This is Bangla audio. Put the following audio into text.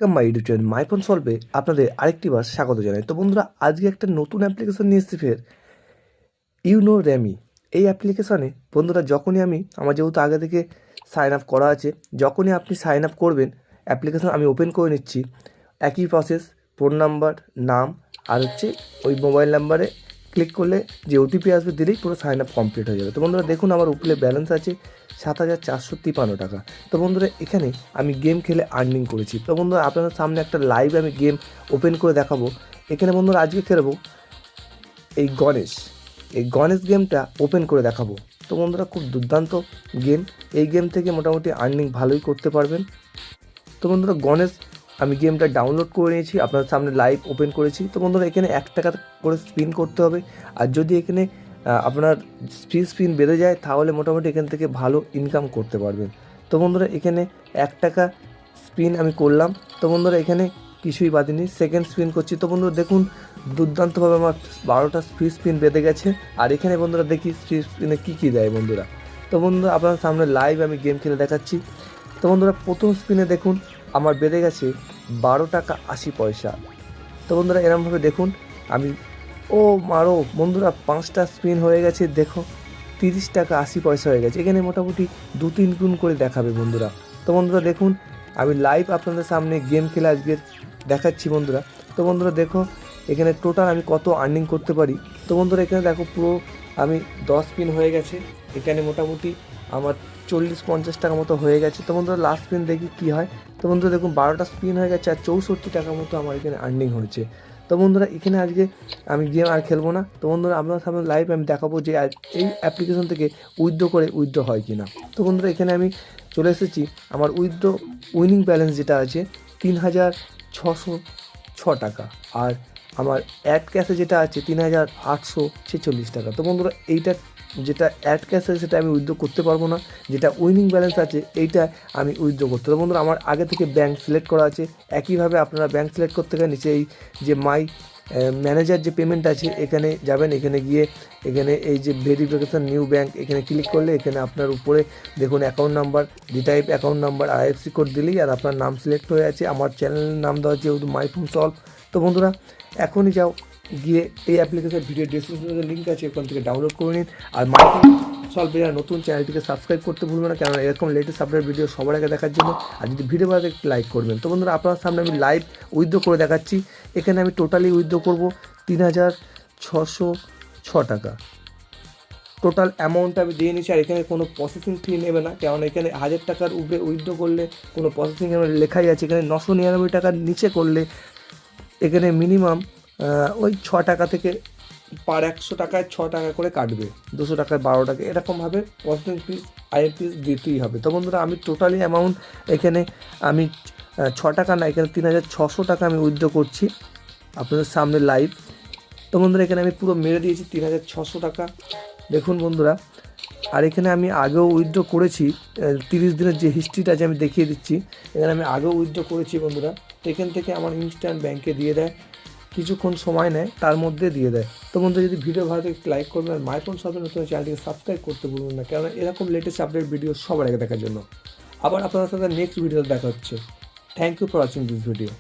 মাই ইউটিউব চ্যানেল মাইফোন সলভে আপনাদের আরেকটি বার স্বাগত জানাই। তো বন্ধুরা, আজকে একটা নতুন অ্যাপ্লিকেশন নিয়ে এসেছি ফের, ইউনো র্যামি। এই অ্যাপ্লিকেশনে বন্ধুরা যখনই আমার যেহেতু আগে থেকে সাইন আপ করা আছে, যখনই আপনি সাইন আপ করবেন অ্যাপ্লিকেশন আমি ওপেন করে নিচ্ছি। একই প্রসেস, ফোন নাম্বার, নাম আর ওই মোবাইল নাম্বারে ক্লিক করলে যে ওটিপি আসবে দিলেই পুরো সাইন আপ কমপ্লিট হয়ে যাবে। তো বন্ধুরা দেখুন, আমার উপরে ব্যালেন্স আছে 7,453 টাকা। তো বন্ধুরা এখানে আমি গেম খেলে আর্নিং করেছি। তো বন্ধুরা আপনাদের সামনে একটা লাইভ আমি গেম ওপেন করে দেখাবো। এখানে বন্ধুরা আজকে খেলবো এই গণেশ গেমটা ওপেন করে দেখাবো। তো বন্ধুরা খুব দুর্দান্ত গেম, এই গেম থেকে মোটামুটি আর্নিং ভালোই করতে পারবেন। তো বন্ধুরা আমি গেমটা ডাউনলোড করে নিয়েছি, আপনার সামনে লাইভ ওপেন করেছি। তো বন্ধুরা এখানে 1 টাকা করে স্পিন করতে হবে, আর যদি এখানে আপনার স্পিন বেড়ে যায় তাহলে মোটামুটি এখান থেকে ভালো ইনকাম করতে পারবেন। তো বন্ধুরা এখানে 1 টাকা স্পিন আমি করলাম। তো বন্ধুরা এখানে কিছুই বাদিনি, সেকেন্ড স্পিন করছি। তো বন্ধুরা দেখুন দুর্দান্তভাবে আমার 12টা স্পিন বেঁধে গেছে। আর এখানে বন্ধুরা দেখি স্পিনে কী দেয় বন্ধুরা। তো বন্ধুরা আপনার সামনে লাইভ আমি গেম খেলে দেখাচ্ছি। তো বন্ধুরা প্রথম স্পিনে দেখুন আমার বেড়ে গেছে 12 টাকা 80 পয়সা। তো বন্ধুরা এরমভাবে দেখুন আমি মারো বন্ধুরা 5টা স্পিন হয়ে গেছে, দেখো 30 টাকা 80 পয়সা হয়ে গেছে। এখানে মোটামুটি 2-3 গুণ করে দেখাবে বন্ধুরা। তো বন্ধুরা দেখুন আমি লাইভ আপনাদের সামনে গেম খেলে আজকের দেখাচ্ছি বন্ধুরা। তো বন্ধুরা দেখো এখানে টোটাল আমি কত আর্নিং করতে পারি। তো বন্ধুরা এখানে দেখো পুরো আমি 10 স্পিন হয়ে গেছে, এখানে মোটামুটি আমার 40-50 টাকা মতো হয়ে গেছে। তো বন্ধুরা লাস্ট স্পিন দেখি কী হয়। তো বন্ধুরা দেখুন 12টা স্পিন হয়ে গেছে আর 64 টাকা মতো আমার এখানে আর্নিং হয়েছে। তো বন্ধুরা এখানে আজকে আমি গেম আর খেলবো না। তো বন্ধুরা আপনার সামনে লাইভ আমি দেখাবো যে এই অ্যাপ্লিকেশন থেকে উইথড্র হয় কি না। তো বন্ধুরা এখানে আমি চলে এসেছি, আমার উইনিং ব্যালেন্স যেটা আছে 3,606 টাকা, আর আমার অ্যাড ক্যাশে যেটা আছে 3,846 টাকা। তো বন্ধুরা এইটা যেটা অ্যাড ক্যাশ আছে সেটা আমি উইথড্র করতে পারবো না, যেটা উইনিং ব্যালেন্স আছে এইটা আমি উইথড্র করতে। তো বন্ধুরা আমার আগে থেকে ব্যাঙ্ক সিলেক্ট করা আছে, একইভাবে আপনারা ব্যাঙ্ক সিলেক্ট করতে গেলে নিচে এই যে মাই ম্যানেজার যে পেমেন্ট আছে এখানে যাবেন, এখানে গিয়ে এখানে এই যে ভেরিফিকেশান নিউ ব্যাঙ্ক এখানে ক্লিক করলে এখানে আপনার উপরে দেখুন account number, type account number, IFC code দিলেই আর আপনার নাম সিলেক্ট হয়ে আছে। আমার চ্যানেলের নাম দেওয়া যেহেতু মাইফোন সলভ। তো বন্ধুরা এখনই যাও গিয়ে এই অ্যাপ্লিকেশন ভিডিও ডিসক্রিপশনে লিঙ্ক আছে, ওখান থেকে ডাউনলোড করে নিন। আর মাইফোন সলভের নতুন চ্যানেলটিকে সাবস্ক্রাইব করতে ভুলবেন না, কেননা এরকম লেটেস্ট আপডেট ভিডিও সবার আগে দেখার জন্য। আর যদি ভিডিও ভালো লাগে লাইক করবেন। তো বন্ধুরা আপনার সামনে আমি লাইভ উইথড্র করে দেখাচ্ছি। এখানে আমি টোটালি উইথড্র করবো 3,606 টাকা। টোটাল অ্যামাউন্টটা আমি দিয়ে নিচ্ছি, আর এখানে কোনো প্রসেসিং ফি নেবে না, কারণ এখানে 1,000 টাকার উপরে উইথড্র করলে কোনো প্রসেসিং লেখাই আছে। এখানে 999 টাকার নিচে করলে এখানে মিনিমাম ওই 6 টাকা থেকে পার 100 টাকায় 6 টাকা করে কাটবে, 200 টাকায় 12 টাকা, এরকমভাবে প্রসেসিং ফিস আইএফপিস দিতেই হবে। তো বন্ধুরা আমি টোটালি অ্যামাউন্ট এখানে আমি 6 টাকা না, এখানে 3,600 টাকা আমি উইথড্র করছি আপনাদের সামনে লাইভ। তো বন্ধুরা এখানে আমি পুরো মেরে দিয়েছি 3,600 টাকা, দেখুন বন্ধুরা। আর এখানে আমি আগেও উইথড্র করেছি, 30 দিনের যে হিস্ট্রিটা আছে আমি দেখিয়ে দিচ্ছি। এখানে আমি আগেও উইথড্র করেছি বন্ধুরা। তো এখান থেকে আমার ইনস্ট্যান্ট ব্যাংকে দিয়ে দেয়, কিছুক্ষণ সময় নেয়, তার মধ্যে দিয়ে দেয়। তো বন্ধুরা যদি ভিডিও ভালো লাগে লাইক করবেন, আর মাইফোন সলভের নতুন চ্যানেলটিকে সাবস্ক্রাইব করতে ভুলবেন না, কারণ এরকম লেটেস্ট আপডেট ভিডিও সবার আগে দেখার জন্য। আবার আপনাদের সাথে নেক্সট ভিডিওতে দেখা হচ্ছে। Thank you for watching this video.